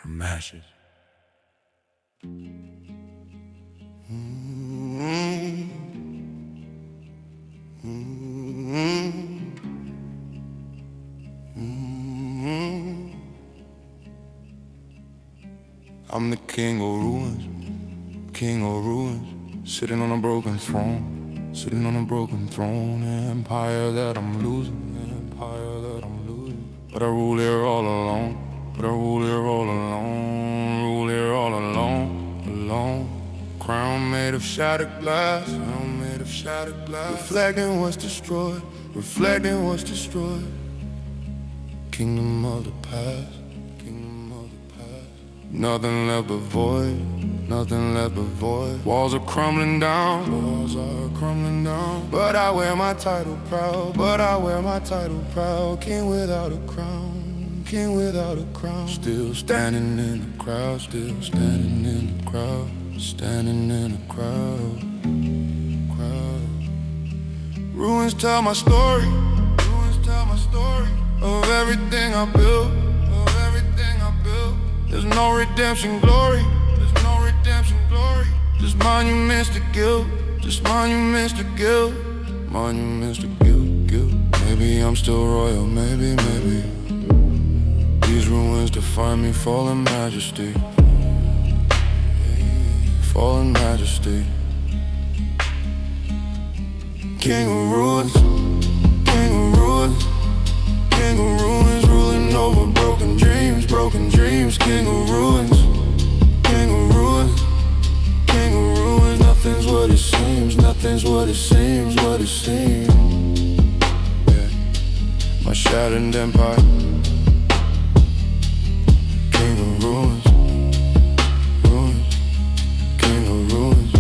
from ashes. I'm the king of ruins, sitting on a broken throne, sitting on a broken throne. Empire that I'm losing, empire that I'm losing. But I rule here all alone, but I rule here all alone, rule here all alone, alone. Crown made of shattered glass, crown made of shattered glass. Reflecting what's destroyed, reflecting what's destroyed. Kingdom of the past, kingdom of the past. Nothing left but void, nothing left but void. Walls are crumbling down, walls are crumbling down. But I wear my title proud, but I wear my title proud. King without a crown, king without a crown. Still standing in the crowd, still standing in the crowd, standing in the crowd, crowd. Ruins tell my story, ruins tell my story. Of everything I built, of everything I built. There's no redemption glory, there's no redemption glory. Just monuments to guilt, just monuments to guilt, monuments to guilt, guilt. Maybe I'm still royal, maybe, maybe. These ruins define me, fallen majesty, fallen majesty. King of ruins, king of ruins. King of ruins, ruling over broken dreams, broken dreams. King of ruins, king of ruins, king of ruins. Nothing's what it seems, nothing's what it seems, what it seems. Yeah, my shattered empire. King of ruins, ruins, king of ruins.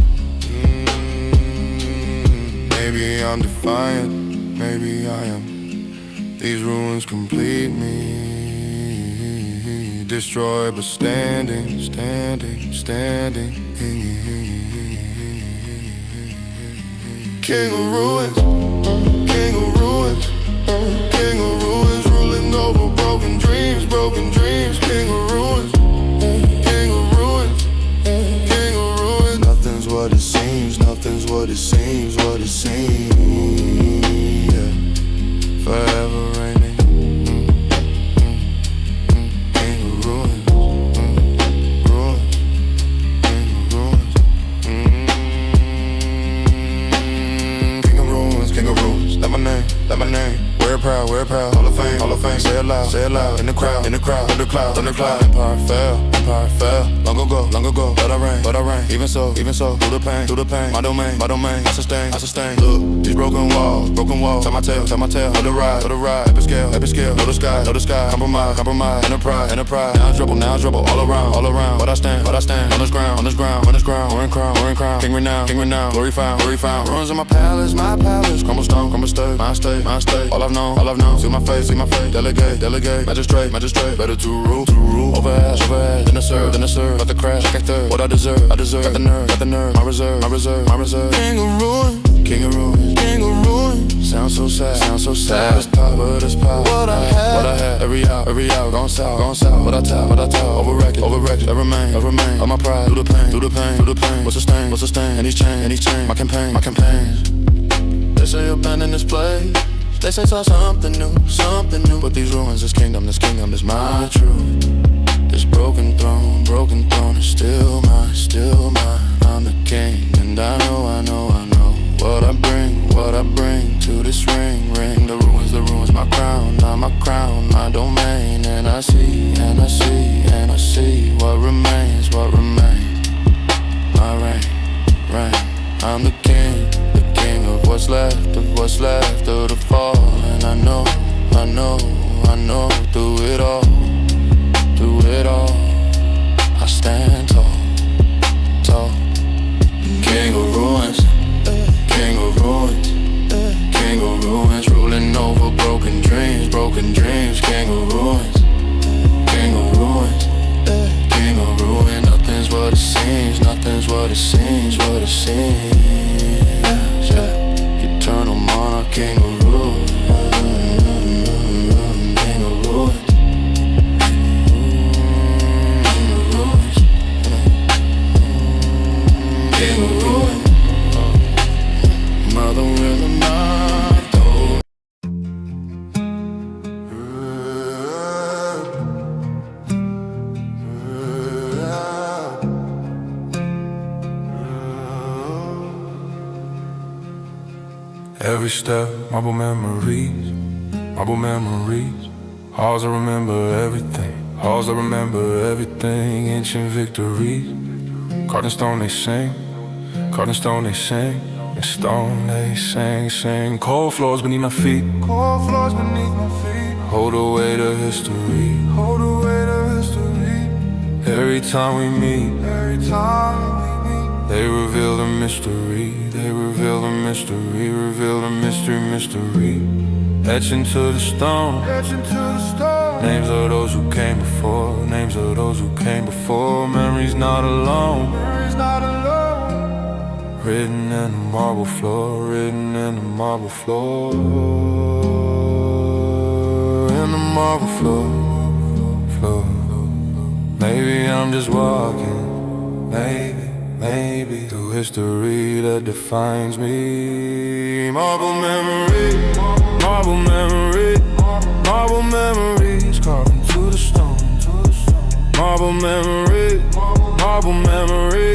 Maybe I'm defiant, maybe I am. These ruins complete me, destroyed but standing, standing, standing. King of ruins, king of ruins, king of ruins, ruling over broken dreams, broken dreams. King of ruins, king of ruins, king of ruins. Nothing's what it seems, nothing's what it seems, what it seems. Yeah. Forever reigning, king of ruins, ruins, king of ruins, king of ruins, king of ruins. Let my name, wear it proud, Hall of Fame, say it loud, in the crowd, under cloud, Empire fell, long ago, but I reign, even so, through the pain, my domain, I sustain, look, these broken walls, tell my tale, for the ride, epic scale, know the sky, compromise, enterprise, now it's trouble, all around, but I stand, on this ground, wearing crown, king renowned, glory found, ruins in my palace, crumble stone, my estate, all I've known, see my face, delegate, magistrate, better to rule, overhead, then to serve, about to crash, like a third, what I deserve, got the nerve, my reserve, king of ruins, sound so sad, this power, what I had, every hour, gone south, what I tell, over records, that remain, of my pride, through the pain, what's the stain, and each chain, my campaigns, they say abandon this place. They say saw something new, but these ruins, this kingdom is my truth. This broken throne is still mine, I'm the king, and I know what I bring to this ring. The ruins, my crown, my domain, and I see what remains, my reign, I'm the king of what's left of the fall, and I know, through it all, I stand tall, king of ruins, ruling over broken dreams, king of ruins, nothing's what it seems, yeah. Eternal monarch, king of ruins, king of ruins. Every step, marble memories, marble memories. Halls I remember everything, halls I remember everything. Ancient victories, carved in stone they sing, carved in stone they sing. In stone they sing. Cold floors beneath my feet, cold floors beneath my feet. Hold the weight of history, hold the weight of history. Every time we meet, every time we meet, they reveal the mystery, they reveal the mystery, reveal the mystery. Etched into the stone, etched into the stone. Names of those who came before, names of those who came before. Memories not alone, memories not alone. Written in the marble floor, written in the marble floor. In the marble floor, floor. Maybe I'm just walking, maybe through history that defines me. Marble memory, marble memory, marble memories carved into the stone. Marble memory, marble memory.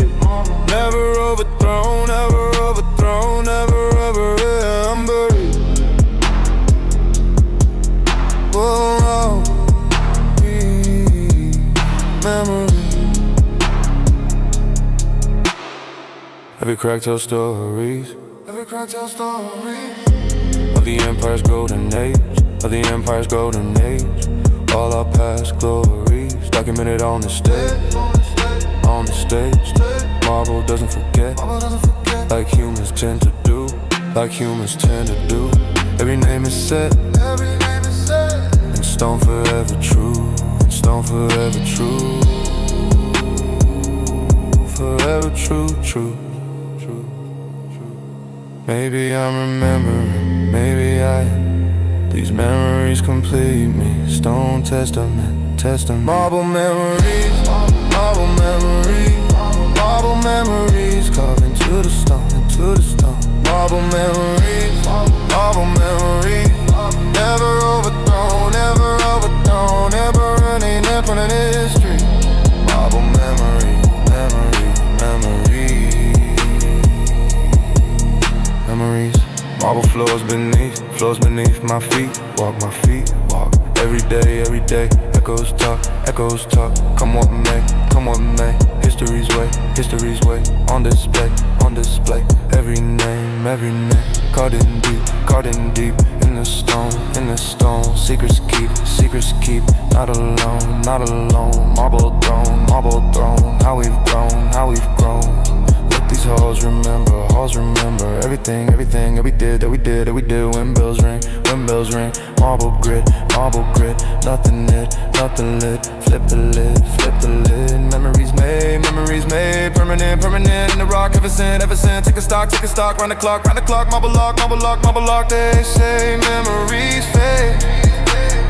Never overthrown, never overthrown, never ever buried. Whoa, memory. Every crack tells stories, every crack tells stories of the empire's golden age, of the empire's golden age. All our past glories documented on the stage, on the stage. Marble doesn't forget, like humans tend to do, like humans tend to do. Every name is set, in stone forever true, in stone forever true, forever true, true. Maybe I'm remembering, maybe I am. These memories complete me. Stone testament, testament. Marble memories, marble memories, marble memories carved into the stone, into the stone. Marble memories, marble memories. Never overthrown, never overthrown, never running up on history. Marble memory, memory, memory. Memories, marble floors beneath my feet. Walk my feet, walk. Every day, echoes talk. Come what may, come what may. History's way, on display. Every name, carved in deep. In the stone, secrets keep. Not alone. Marble throne, how we've grown. Let these halls remember everything that we did. When bells ring, marble grid, nothing lit. Flip the lid. Memories made, permanent in the rock. Ever since, take a stock, round the clock, marble lock. They say memories fade.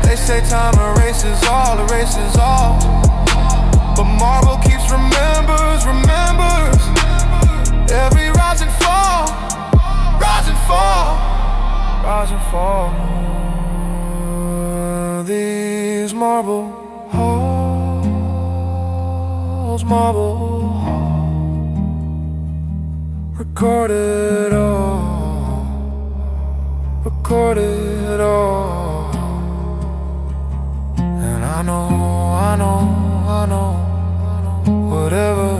They say time erases all. But marble keeps remembers. Every rise and fall. These marble halls, record it all. And I know, whatever,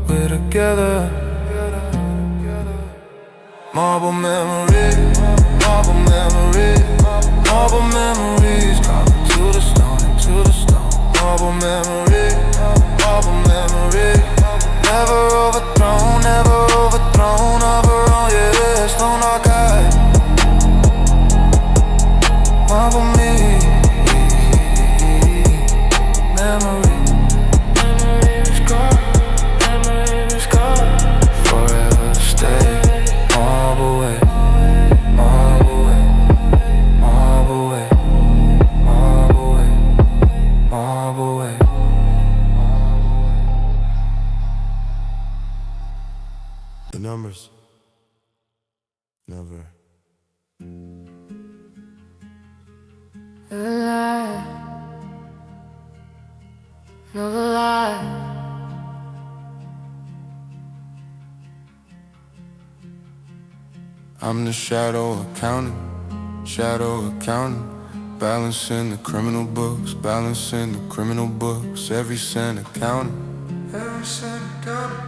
we're together. Marble memories, carved into the stone. Marble memories, never overthrown, overall, yeah, stone archive. Marble me, memories carved, forever stay. Marble way. The numbers never. Never lie. I'm the shadow accountant, shadow accountant. Balancing the criminal books, balancing the criminal books. Every cent accounted, every cent accounted.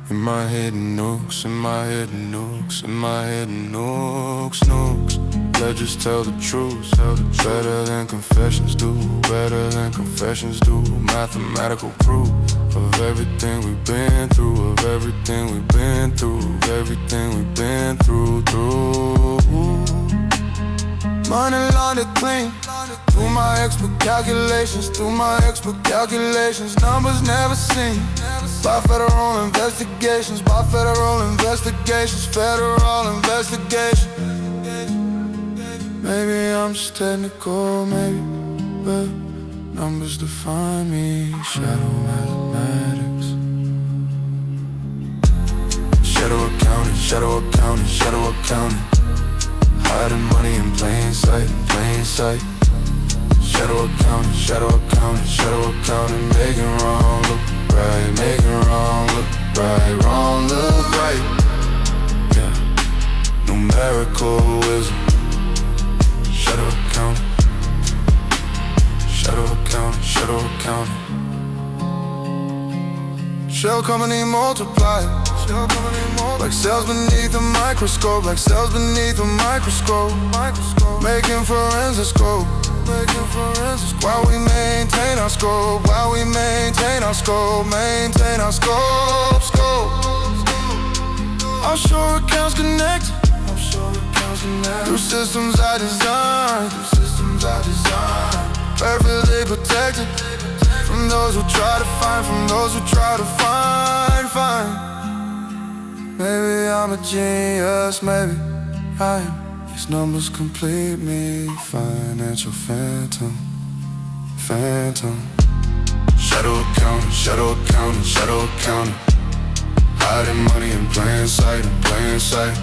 In my hidden nooks, in my hidden nooks, in my hidden nooks, nooks. Ledgers tell the truth, better than confessions do, better than confessions do. Mathematical proof of everything we've been through, of everything we've been through, of everything we've been through. Money laundered clean, through my expert calculations, through my expert calculations. Numbers never seen, by federal investigations, by federal investigations, federal investigations. Maybe I'm just technical, maybe, but numbers define me. Shadow mathematics. Shadow accounting, shadow accounting, shadow accounting. Hiding money in plain sight, plain sight. Shadow accounting, shadow accounting, shadow accounting. Making wrong look right, making wrong look right, wrong look right. Yeah, numerical wisdom. Shadow accounting, shadow accounting, shadow accounting. Shell company multiplied, shell company multiplied. Like cells beneath a microscope, like cells beneath a microscope, microscope. Making forensic scope, making forensic scope. While we maintain our scope, while we maintain our scope, maintain our scope, scope. Offshore accounts connect, offshore accounts connect. Through systems I designed, through systems I designed. Perfectly protected from those who try to find, from those who try to find. Maybe I'm a genius, maybe I am. These numbers complete me. Financial phantom, phantom. Shadow accountant, shadow accountant, shadow accountant. Hiding money in plain sight, in plain sight.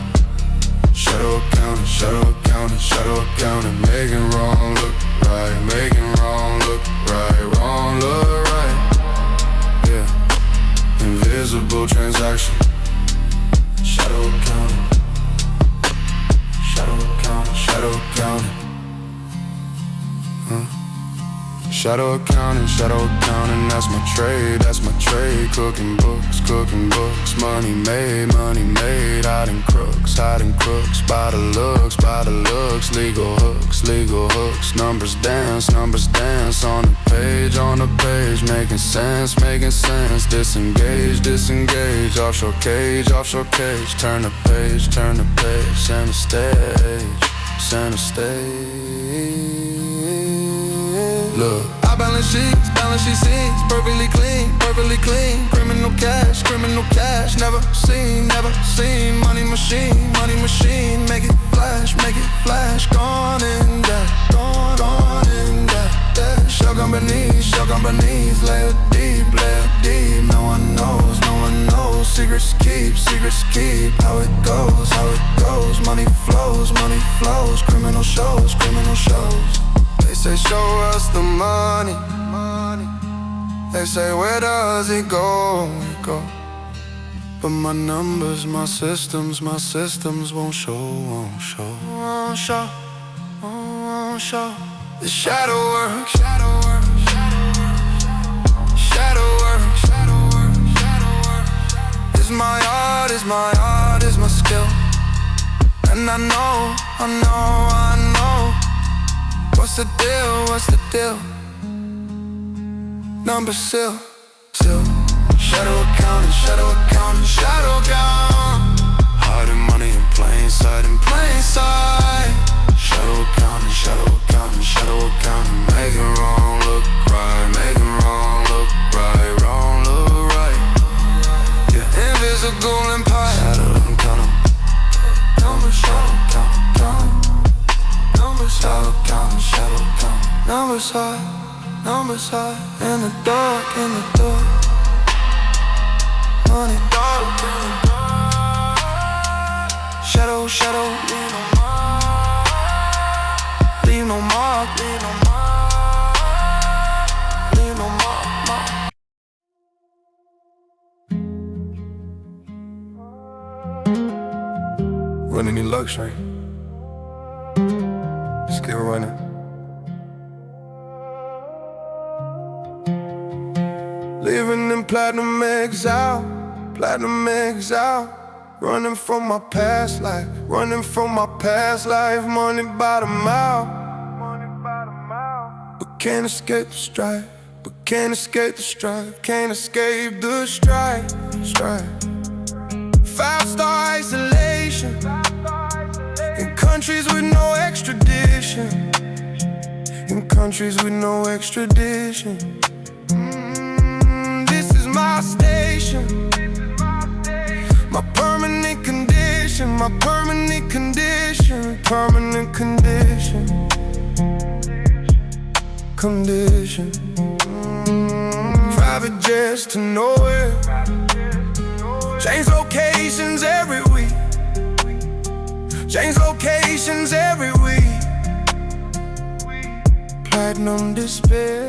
Shadow accountant, shadow accountant, shadow accountant. Making wrong look right, making wrong look right, wrong look right. Yeah, invisible transaction. Shadow accountant, shadow accountant, shadow accountant. Shadow accounting, that's my trade, that's my trade. Cooking books, money made, hiding crooks, by the looks, legal hooks. Numbers dance on the page, making sense. Disengage, offshore cage, turn the page, center stage. Look, I balance sheets, perfectly clean. Criminal cash, never seen. Money machine, make it flash. Gone in that. Shell companies, layer deep. No one knows. Secrets keep. How it goes. Money flows. Criminal shows. They say show us the money. They say where does it go? But my numbers, my systems won't show. The shadow work. Is my art, is my skill. And I know. What's the deal? Number still. Shadow accounting. Hiding money in plain sight. Shadow accounting. Making wrong look right, wrong look right. Yeah, invisible empire. Shadow accounting. Numbers, shadow accounting. Shadow counting. Numbers high. In the dark. Money dark. Shadow. Leave no mark. Run any luxury. train. Still running. Living in platinum exile, platinum exile. Running from my past life, running from my past life. Money by the mile, but can't escape the strife, but can't escape the strife, can't escape the strife, strife. 5-star isolation in countries with no extradition, in countries with no extradition. This is my station, my permanent condition, my permanent condition, permanent condition, condition. Private jets to nowhere, change locations every week, change locations every week. Platinum despair,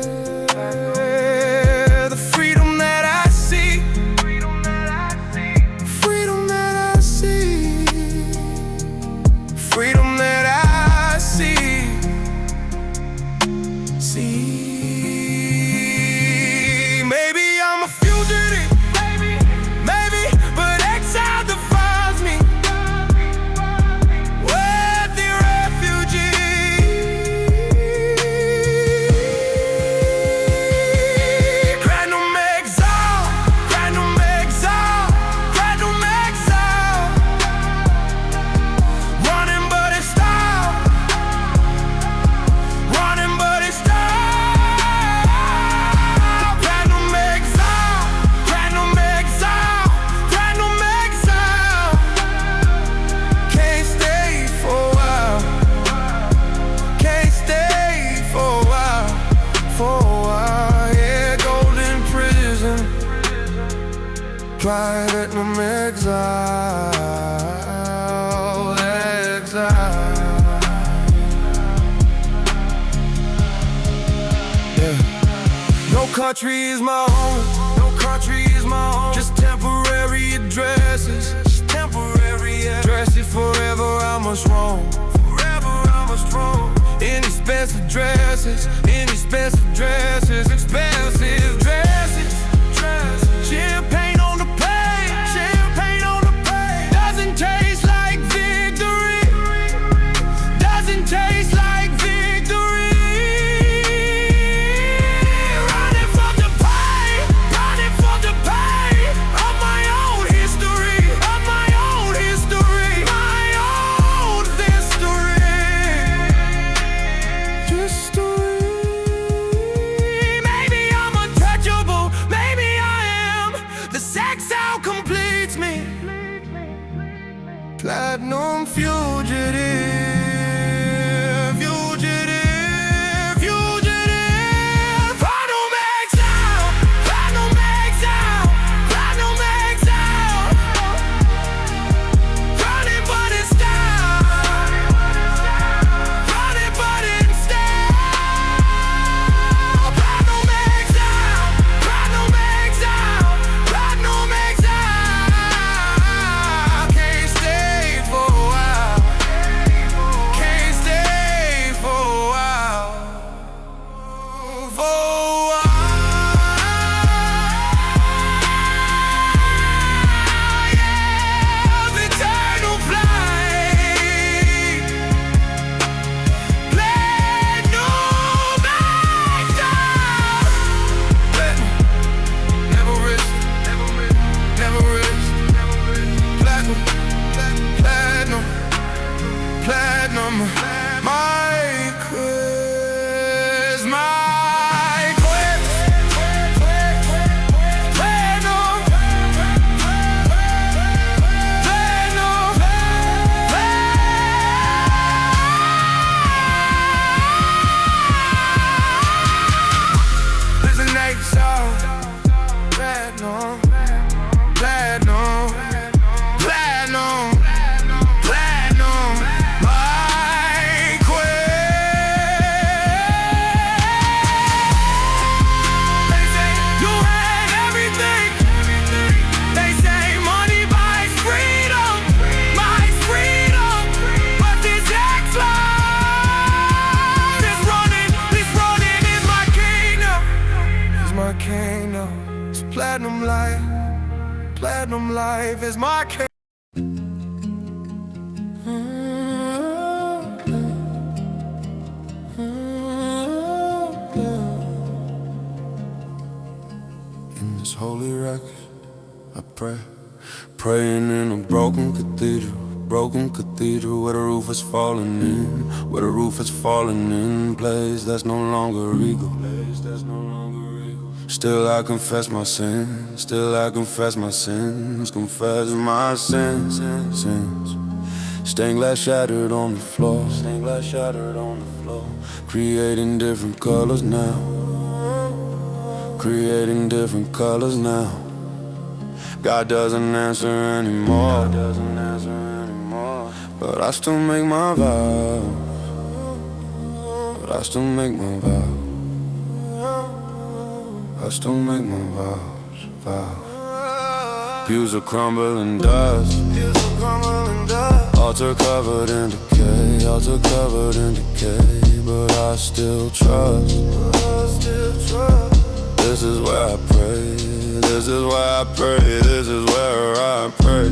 the freedom that I see, freedom that I see, freedom that I see, see. Maybe I'm a fugitive, maybe, but exile defines me. Worthy refugee, platinum exile, platinum exile, platinum exile. Running but it's style, running but it's style. Platinum exile, platinum exile, platinum exile. Can't stay for a while, can't stay for a while, for a while. Yeah, golden prison, platinum exile, exile. Yeah. No country is my home, no country is my home. Just temporary addresses, just temporary addresses. Forever I must roam, forever I must roam. Inexpensive dresses, inexpensive dresses, expensive dresses, dresses. Champagne on the page, champagne on the page. Doesn't taste like victory, doesn't taste like victory. Running for the pain, running for the pain of my own history, of my own history, my own history. History. platinum life is my case. In this holy record, I pray, praying in a broken cathedral where the roof is falling in, where the roof is falling in, place that's no longer regal. Still I confess my sins, still I confess my sins, confess my sins. Stained glass shattered on the floor, creating different colors now, creating different colors now. God doesn't answer anymore, but I still make my vows, I still make my vows, I still make my vows. Pews are crumbling dust, altar covered in decay, but I still trust. This is where I pray, this is where I pray, this is where I pray.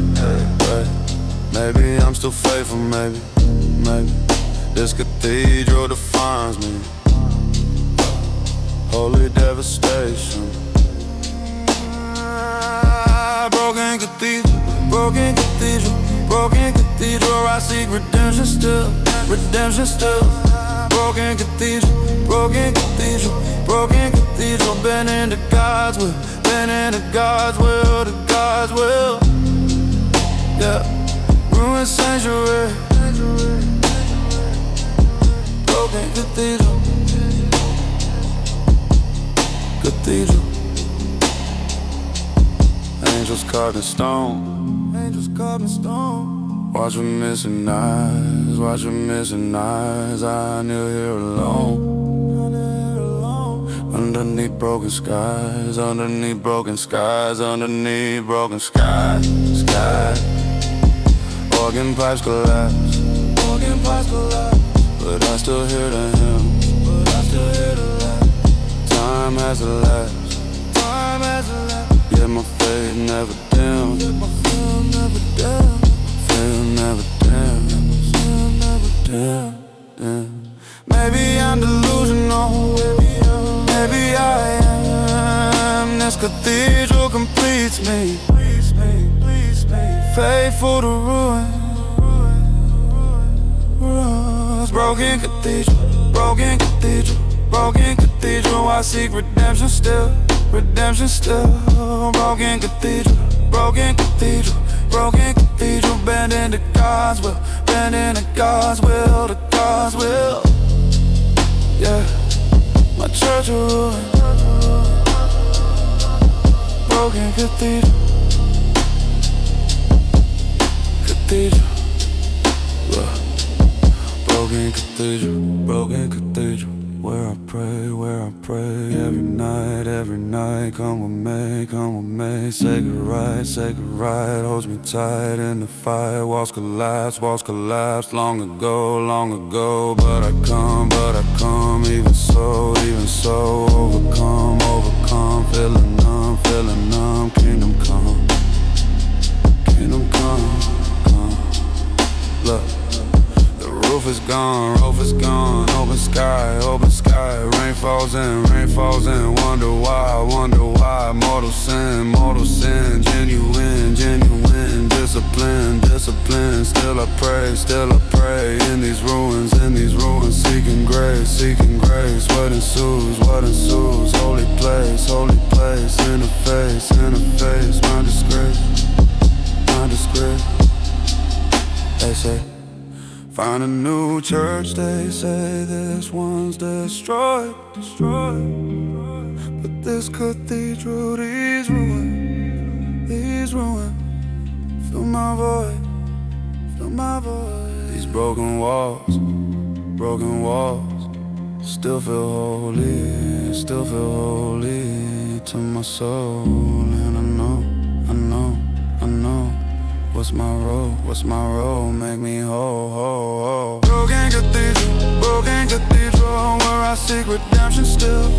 Maybe I'm still faithful, maybe this cathedral defines me. Holy devastation. Broken cathedral, I seek redemption still. Broken cathedral, bent into God's will, to God's will. Yeah, ruined sanctuary. Broken cathedral. Angels carved in stone, Watch me missing eyes, I kneel here alone. Underneath broken skies, Organ pipes collapse, but I still hear the hymns, Time has elapsed, yet my faith never dimmed, faith never dimmed. Maybe I'm delusional, maybe I am. This cathedral completes me, faithful to ruins. Broken cathedral, I seek redemption still. Broken cathedral, bend into God's will, to God's will. Yeah, my church a ruin. Broken cathedral, broken cathedral, where I pray, every night. Come with me, say good right, holds me tight in the fight. Walls collapse, long ago. But I come, even so, overcome, feeling numb, kingdom come. Look. Roof is gone, open sky, rain falls in, wonder why, mortal sin, genuine, discipline, still I pray, in these ruins, seeking grace, what ensues, holy place, in the face, my disgrace, they say, find a new church, they say this one's destroyed. But this cathedral, these ruins, fill my void. These broken walls, still feel holy to my soul. And I know. What's my role, make me whole. Broken cathedral, where I seek redemption still.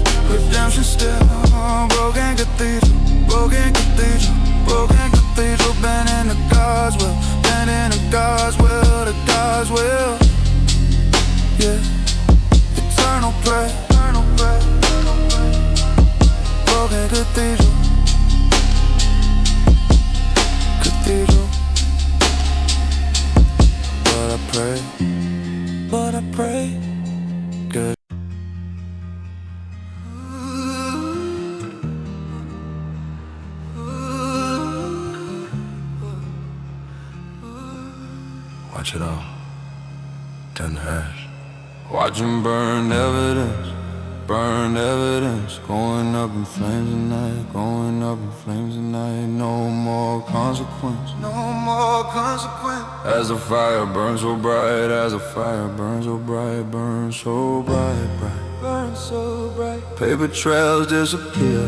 Broken cathedral, broken cathedral, bending to God's will, bending to God's will, to God's will. Yeah, eternal prayer, broken cathedral, but I pray, good. Watch it all, turn the ash. Watch 'em burn evidence, going up in flames tonight, going up in flames tonight. No more consequence, as the fire burns so bright, as the fire burns so bright, burns so bright, burns so bright. Paper trails disappear,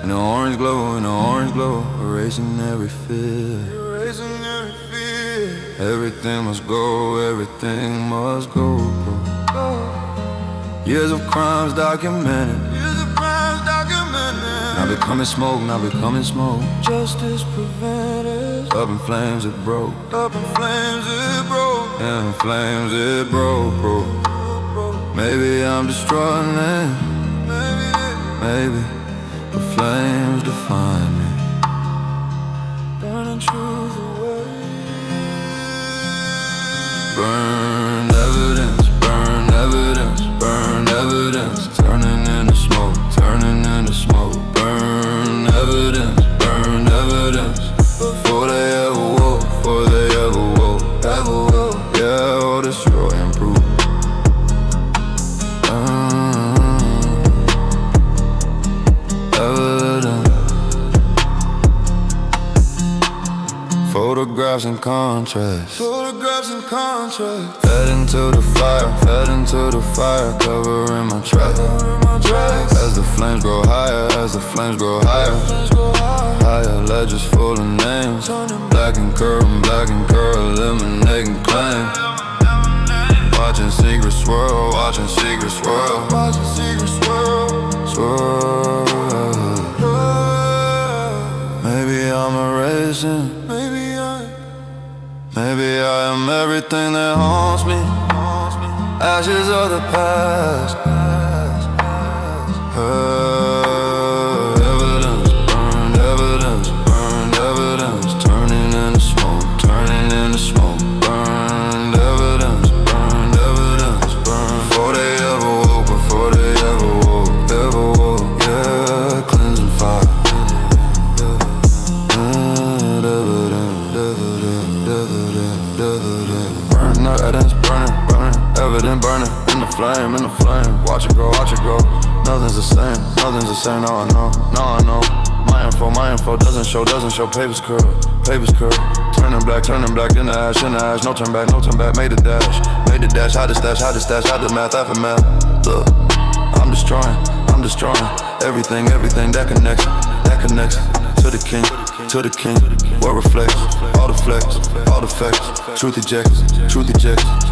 in the orange glow, erasing every fear. Everything must go, bro. Years of crimes documented, now becoming smoke, justice prevented. Up in flames it broke, in flames it broke, bro. Maybe I'm destroying, maybe the flames define me, burning truth away. Burn evidence, turning into smoke, burn evidence, before they ever woke, yeah, all destroy and prove. Evidence, photographs and contrast, fed into the fire, covering my tracks. As the flames grow higher, higher ledges full of names, black and curl, eliminating claims. Watching secrets swirl, swirl. Maybe I'm erasing, maybe I am everything that haunts me. Ashes of the past. Evidence, turning into smoke, burned evidence, before they ever woke, yeah, cleansing fire. Burn evidence, evidence burning in the flame, watch it grow. Nothing's the same, now I know. My info doesn't show, papers curl. Turning black in the ash, no turn back, made the dash, how the stash, how the math, aftermath. Look, I'm destroying, everything that connects to the king, what reflects, all the flex, all the facts, truth ejects,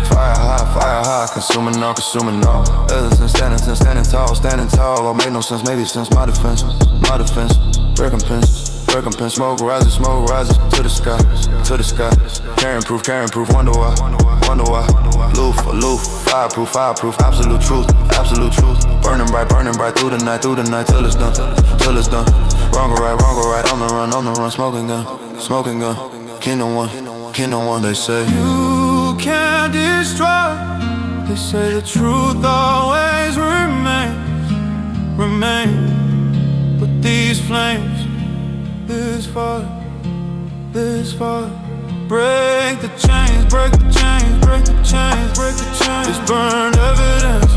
fire high, consuming all. Ever since standing tall, all made no sense, maybe since my defense, recompense, smoke rises to the sky, carrying proof, wonder why, aloof, fireproof, absolute truth, burning bright through the night, till it's done, wrong or right, on the run, smoking gun, kingdom one, they say you can't destroy, they say the truth always remains, but these flames, this fire, break the chains, This burned evidence,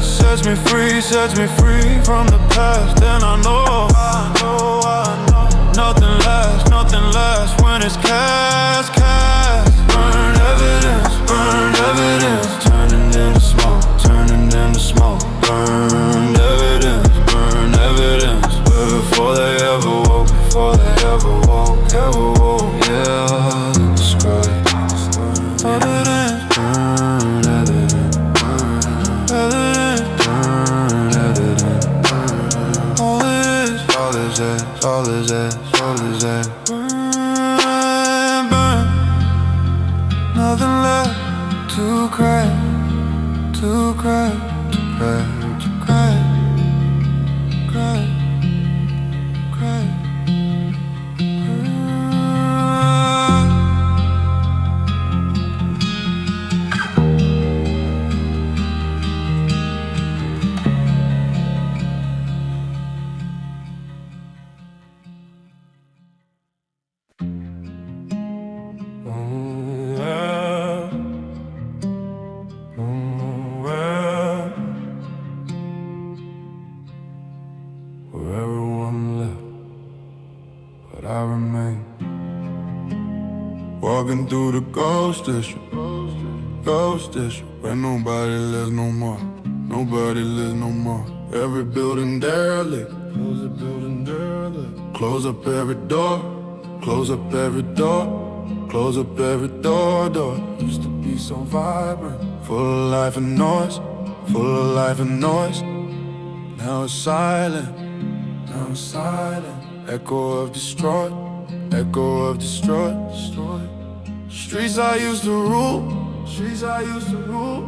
sets me free from the past. And I know nothing lasts when it's cast. Burned evidence, turning into smoke. Burned evidence, before they ever woke, yeah, describe. to cry, to cry, to cry, cry, cry. Where everyone left, but I remain. Walking through the ghost district, where nobody lives no more, nobody lives no more. Every building derelict, close the building derelict. Close up every door, close up every door, close up every door. Used to be so vibrant, full of life and noise, full of life and noise. Now it's silent, now it's silent. Echo of destroyed, echo of destroyed, destroyed. Streets I used to rule, streets I used to rule.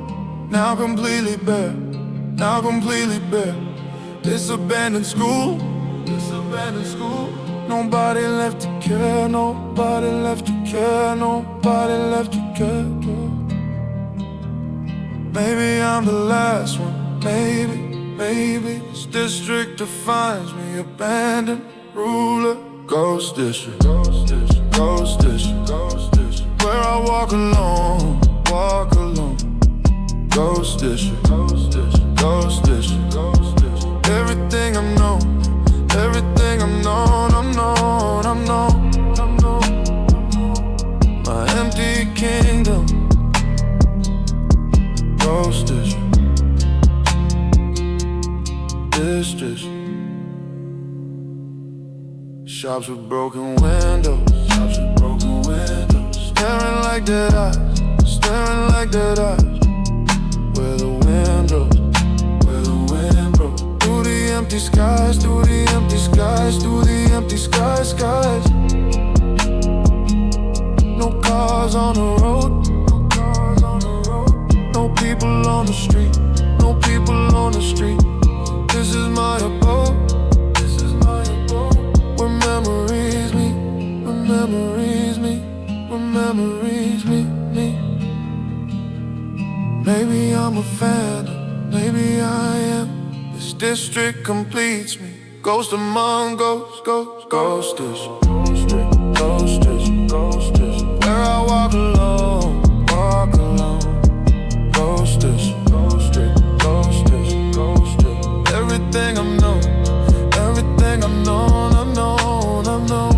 Now completely bare, now completely bare. This abandoned school, this abandoned school. Nobody left to care, nobody left to care, nobody left to care. Maybe I'm the last one, maybe, maybe. This district defines me, abandoned ruler. Ghost district, ghost district, ghost district, ghost district. Where I walk alone, walk alone. Ghost district, ghost district, ghost district, ghost district. Everything I'm known, everything I'm known, I'm known, I'm known, I'm known. My empty kingdom. Ghost district, district. Shops with broken windows, shops with broken windows. Staring like dead eyes, staring like dead eyes. Where the wind blows, where the wind blows. Through the empty skies, through the empty skies, through the empty skies, skies. No cars on the road, no cars on the road. No people on the street, no people on the street. This is my abode, this is my abode. Where memories me, where memories me, where memories me, me. Maybe I'm a phantom, maybe I am. This district completes me. Ghost among ghosts, ghosts, ghosters. Ghosters, ghosters. Where I walk alone, walk alone. Ghosters, ghosters, ghosters, ghosters. Everything I'm known, everything I'm known, I'm known, I'm known.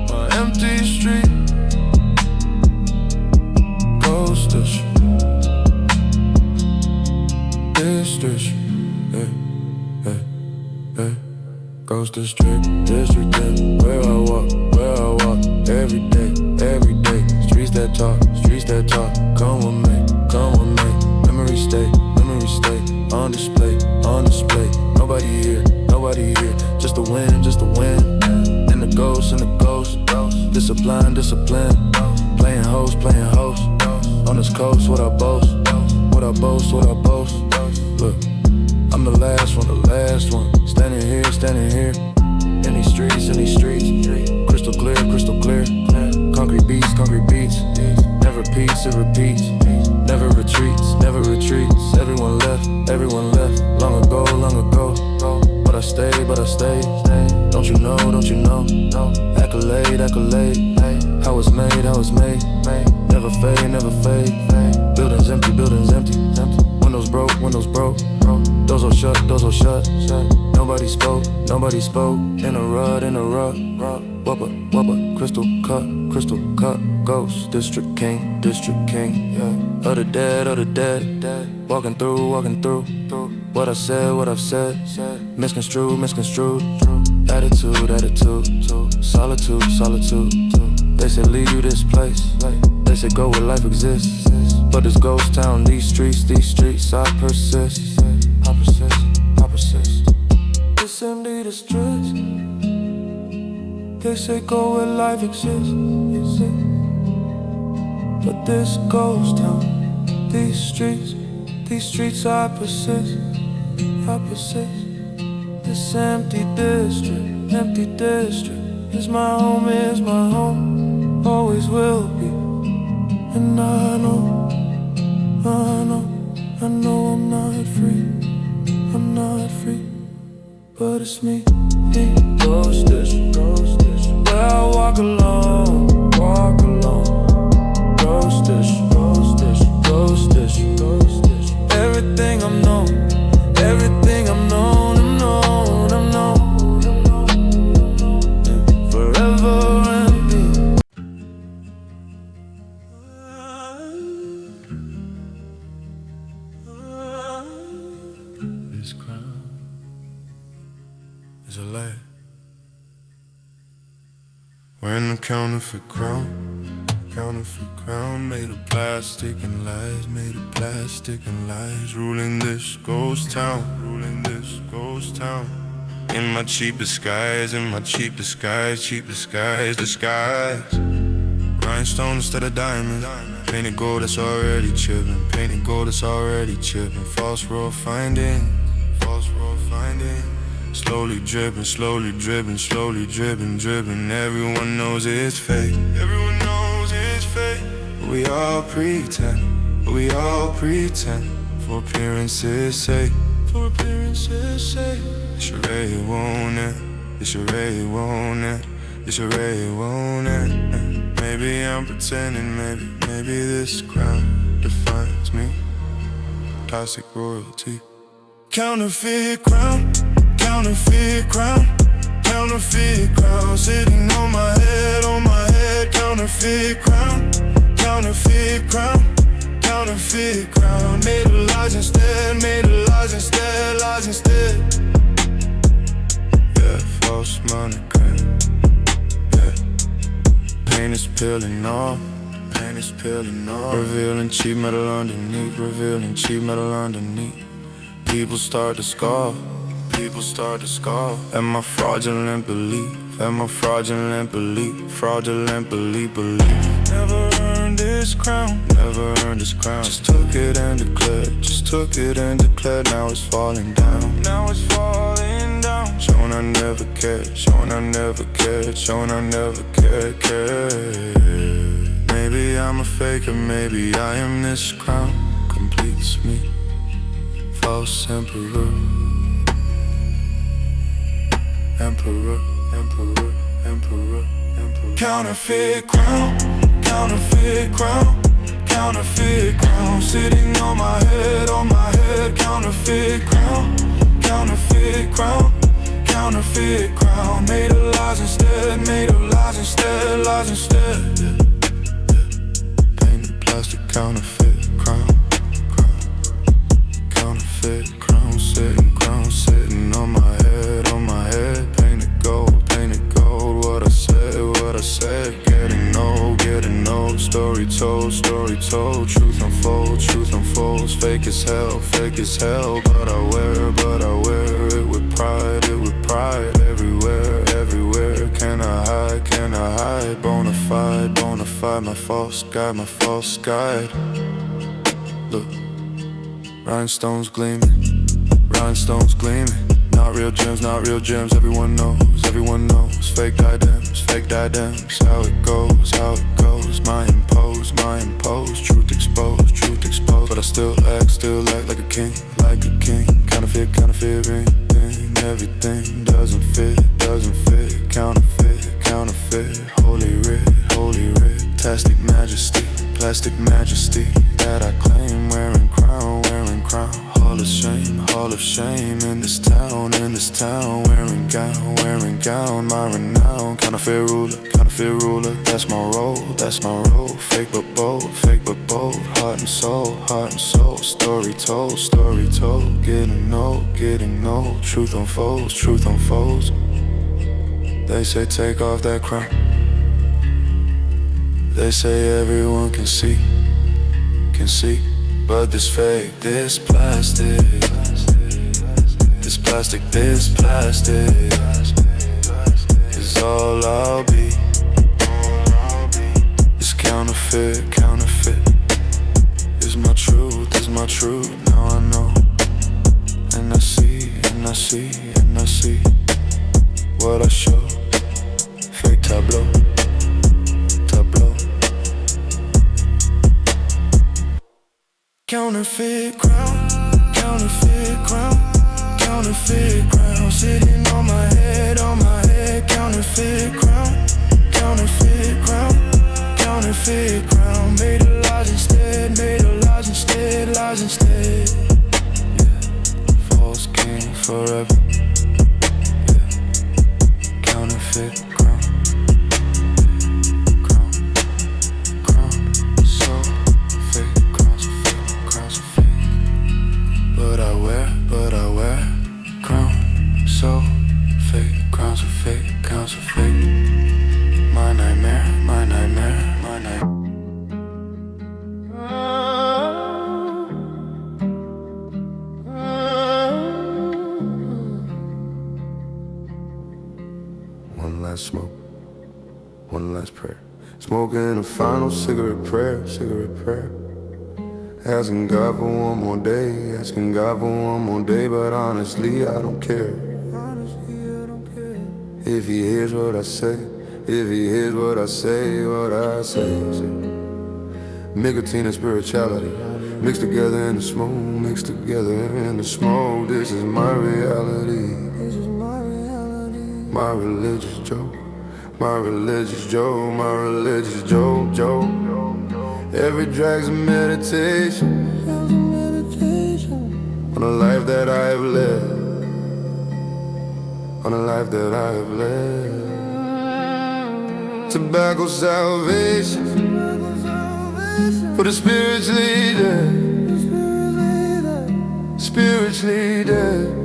My empty street. Ghosters, district, hey, hey, hey. Ghost district, district, where I walk every day, every day. Streets that talk, come with me, come with me. Memories stay, on display, on display. Nobody here, just the wind, just the wind. And the ghost, discipline, discipline. Playing host, on this coast, what I boast, what I boast, what I boast. Look, I'm the last one, standing here. In these streets, crystal clear. Concrete beats, never peace, it repeats. Never retreats, everyone left, long ago. But I stay, don't you know, accolade, how it's made, never fade, buildings empty, windows broke, doors all shut, nobody spoke, in a rut, wubba, crystal cut, ghost, district king, yeah. Of the dead, walking through, what I said, what I've said, misconstrued, attitude, solitude, they say leave you this place, they say go where life exists, but this ghost town, these streets, I persist, this empty the streets, they say go where life exists, but this ghost town, These streets I persist. This empty district is my home, always will be. And I know I'm not free, but it's me. Ghost this, where I walk alone. Ghost this. Everything I'm known, forever and be. This crown is a lie. Wearing a counterfeit crown made of plastic and lies, ruling this ghost town. In my cheap disguise, disguise. Rhinestone instead of diamond, painted gold that's already chipping, false world finding. Slowly dripping. Everyone knows it's fake. We all pretend, for appearances' sake. It's already won't end. Maybe I'm pretending, maybe this crown defines me. Plastic royalty. Counterfeit crown, sitting on my head, counterfeit crown. Made of lies instead. Yeah, false monogram. Yeah, paint is peeling off. Revealing cheap metal underneath. People start to scoff. At my fraudulent belief. Never earned this crown. Just took it and declared. Now it's falling down. Shown I never cared. Maybe I'm a faker, maybe I am this crown. Completes me. False emperor. Counterfeit crown, sitting on my head, counterfeit crown, made of lies instead, yeah. Painted plastic counterfeit crown, sitting on my head, painted gold, what I said, getting old, story told, truth unfolds, fake as hell, but I wear it with pride, everywhere, can I hide, bonafide, my false guide, look, rhinestones gleaming, not real gems, everyone knows, fake diadems, how it goes, my impose, truth exposed, but I still act like a king, counterfeit ring, everything doesn't fit, counterfeit, holy writ, plastic majesty, that I claim, wearing crown, hall of shame in this town, wearing gown, my renown, counterfeit ruler, that's my role, fake but bold, heart and soul, story told, getting old, truth unfolds, they say take off that crown, they say everyone can see, but this fake, this plastic is all I'll be. This counterfeit is my truth. my truth, now I know. And I see, and I see, and I see what I show. Fake tableau, tableau. Counterfeit crown, counterfeit crown, counterfeit crown. Sitting on my head, counterfeit crown, counterfeit crown, counterfeit crown. Made of lies instead, made of lies instead, lies instead. Yeah, false king forever. Yeah, counterfeit crown, crown, crown. So fake, crowns are fake, crowns are fake. But I wear crown so fake, crowns are fake, crowns are fake. My nightmare, my nightmare, my nightmare. One last smoke, one last prayer. Smoking a final cigarette prayer, cigarette prayer. Asking God for one more day, asking God for one more day. But honestly, I don't care. If he hears what I say, if he hears what I say, what I say. Nicotine and spirituality mixed together in the smoke, mixed together in the smoke. This is my reality. This is my reality. My religious joke, my religious joke, my religious joke, joke. Every drag's a meditation on a life that I have led, on a life that I have led. Tobacco salvation for the spiritually dead, spiritually dead.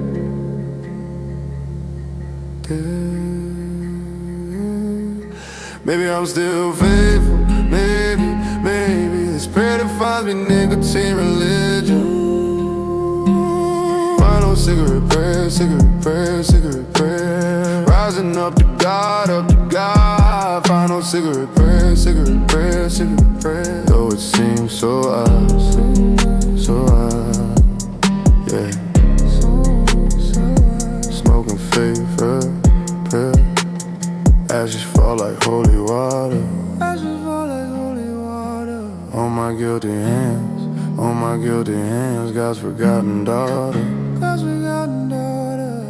Maybe I'm still faithful, maybe this prayer defines me, nicotine religion. Final cigarette prayer, cigarette prayer, cigarette prayer. Rising up to God, up to God. Final cigarette prayer, cigarette prayer, cigarette prayer. Though it seems so odd, so odd, yeah. Smoking favorite prayer. Ashes fall like holy water. Ashes fall like holy water. On my guilty hands, on my guilty hands. God's forgotten daughter, God's forgotten daughter.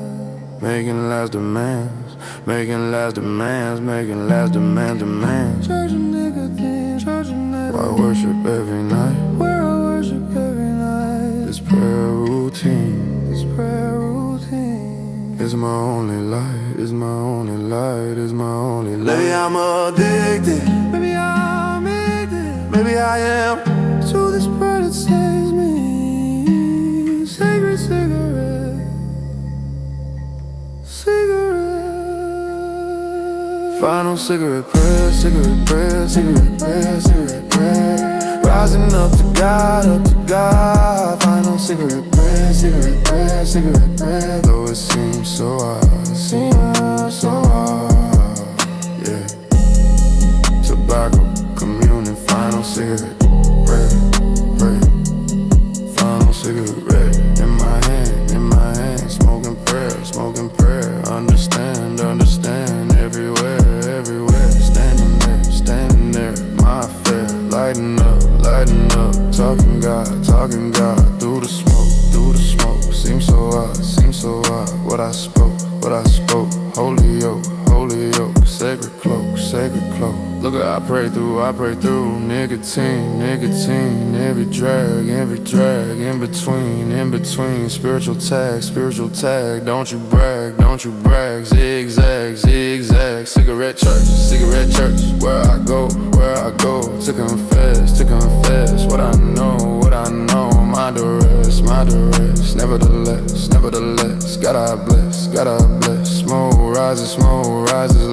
Making last demands, making last demands, making last demands. Church and nicotine, church and nicotine. Why worship every night? Where I worship every night. This prayer routine, this prayer routine is my only light, is my only light, is my only light. Maybe I'm addicted, maybe I'm addicted, maybe I am to this prayer that saves me. Sacred cigarette, cigarette. Final cigarette prayer, cigarette prayer, cigarette prayer, cigarette prayer. Rising up to God, up to God. Final cigarette prayer, cigarette prayer, cigarette prayer. Though it seems so odd, it seems so odd, yeah. Tobacco, communion, final cigarette prayer, prayer. Final cigarette in my hand, smoking prayer, smoking prayer. Understand, understand, everywhere, everywhere. Standing there, my affair. Lighting up, talking God, through the smoke, through the smoke. Seems so odd, what I spoke, holy yoke, sacred cloak, sacred cloak. Look, I pray through, nicotine, every drag, in between, spiritual tag, don't you brag, zigzag, cigarette church, where I go, to confess, what I know, my duress, nevertheless, God I bless, smoke rises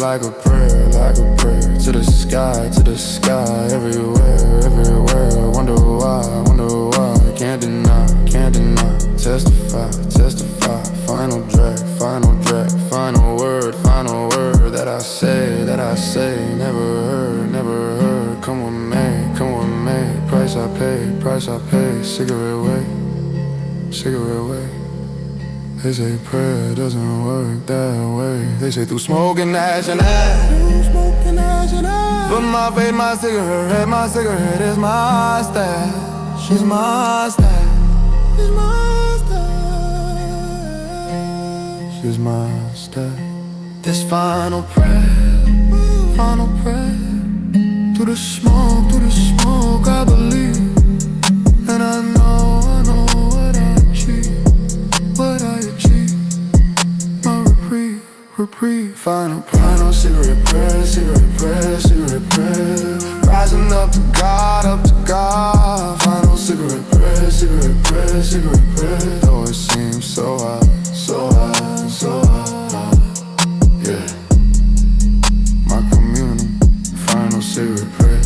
like a prayer, to the sky, everywhere, wonder why, can't deny, testify, final drag, final word that I say, never heard, come with me, price I price I pay. Cigarette way, cigarette way. They say prayer doesn't work that way. They say through smoke and ash and ash, but my faith, my cigarette is my stash. She's my stash. She's my stash. She's my stash. This final prayer, through the smoke, I believe. And I know what I achieve, my reprieve. Final cigarette prayer, rising up to God, Final cigarette prayer, though it seems so high. Yeah, my community. Final cigarette prayer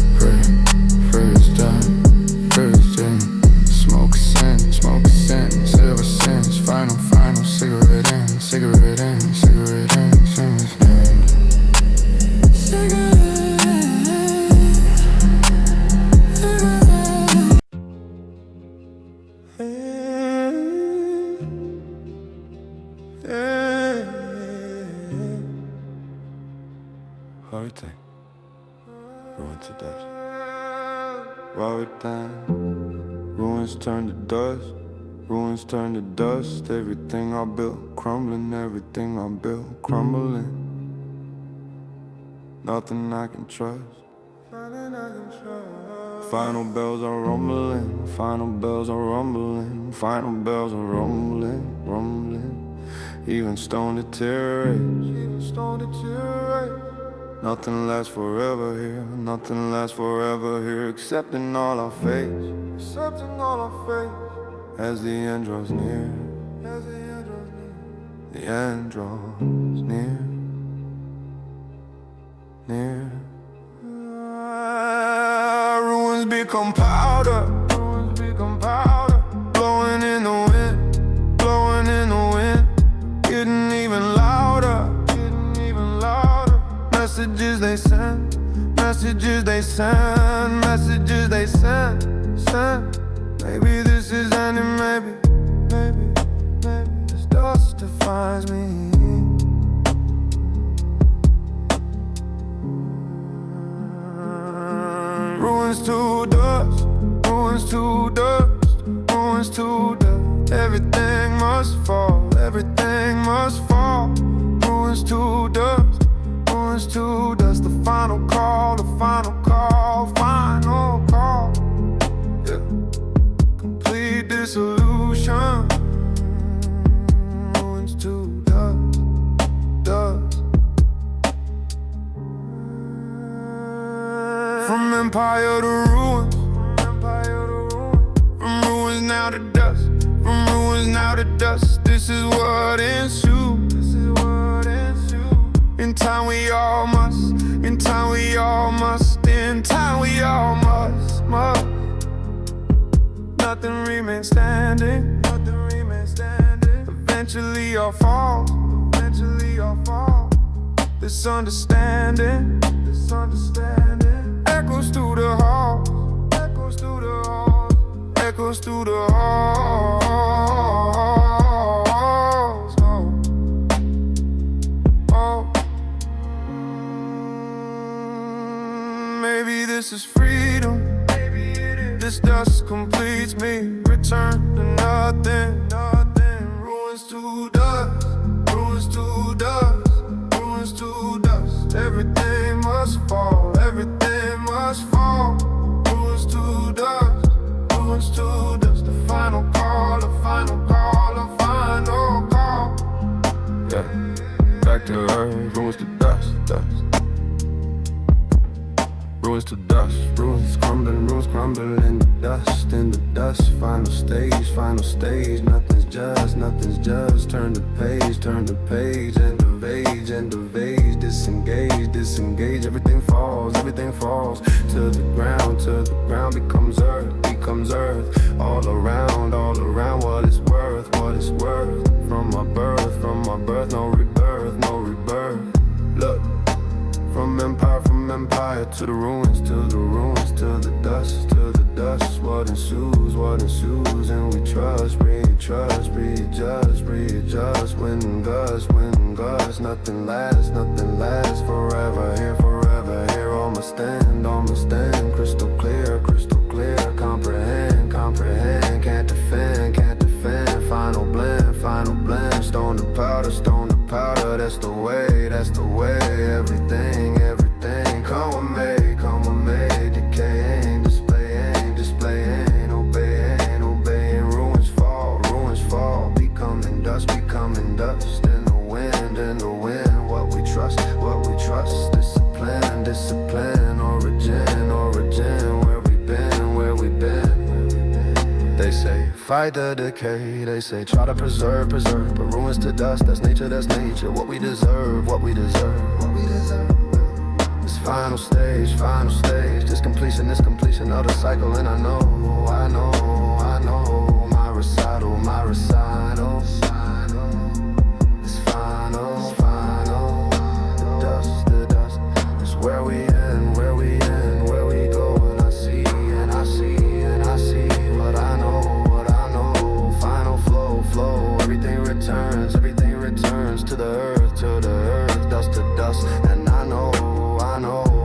is done, prayer is done. Smoke a scent, ever since. Final cigarette in, cigarette in. Everything ruined to dust. Everything ruins turn to dust. Ruins turn to dust. Everything I built crumbling. Everything I built crumbling. Nothing I can trust. Final bells are rumbling. Final bells are rumbling. Final bells are rumbling. Even stone deteriorates. Nothing lasts forever here. Nothing lasts forever here. Accepting all our fate. As the end draws near. The end draws near. Ruins become powder. Blowing in the wind. Getting even louder. Messages they send. Maybe this is ending, maybe this dust defines me. Ruins to dust. Everything must fall. Ruins to dust. The final call. Yeah. Complete dissolution. Ruins to dust. From empire to ruins. From ruins now to dust. This is what ensues. In time we all must. Nothing remains standing. Eventually all fall. This understanding echoes through the halls. Maybe this is freedom. This dust completes me. Return to nothing. Ruins to dust. Everything must fall. Ruins to dust. The final call. Yeah, back to earth. Ruins to dust. Ruins to dust, ruins crumbling in the dust, Final stage, nothing's just. Turn the page, end of age, disengage. Everything falls to the ground, becomes earth. All around, what it's worth. From my birth, no rebirth. Look. From empire to the ruins, to the dust, what what ensues, and we trust, breathe, just wind gusts, nothing lasts, forever here, almost stand, crystal clear, comprehend, can't defend, final blend, stone to powder, that's the way, everything, come with me, decaying, displaying, obeying, ruins fall, becoming dust, in the wind, what we trust, discipline, origin, where we been. They say, fight the decay, they say, try to preserve, but ruins to dust, that's nature, what we deserve. This final stage, this completion of the cycle, and I know, my recital, this final, the dust, is where we end, where we go, and I see, what I know, final flow, everything returns to the earth, dust to dust, and I know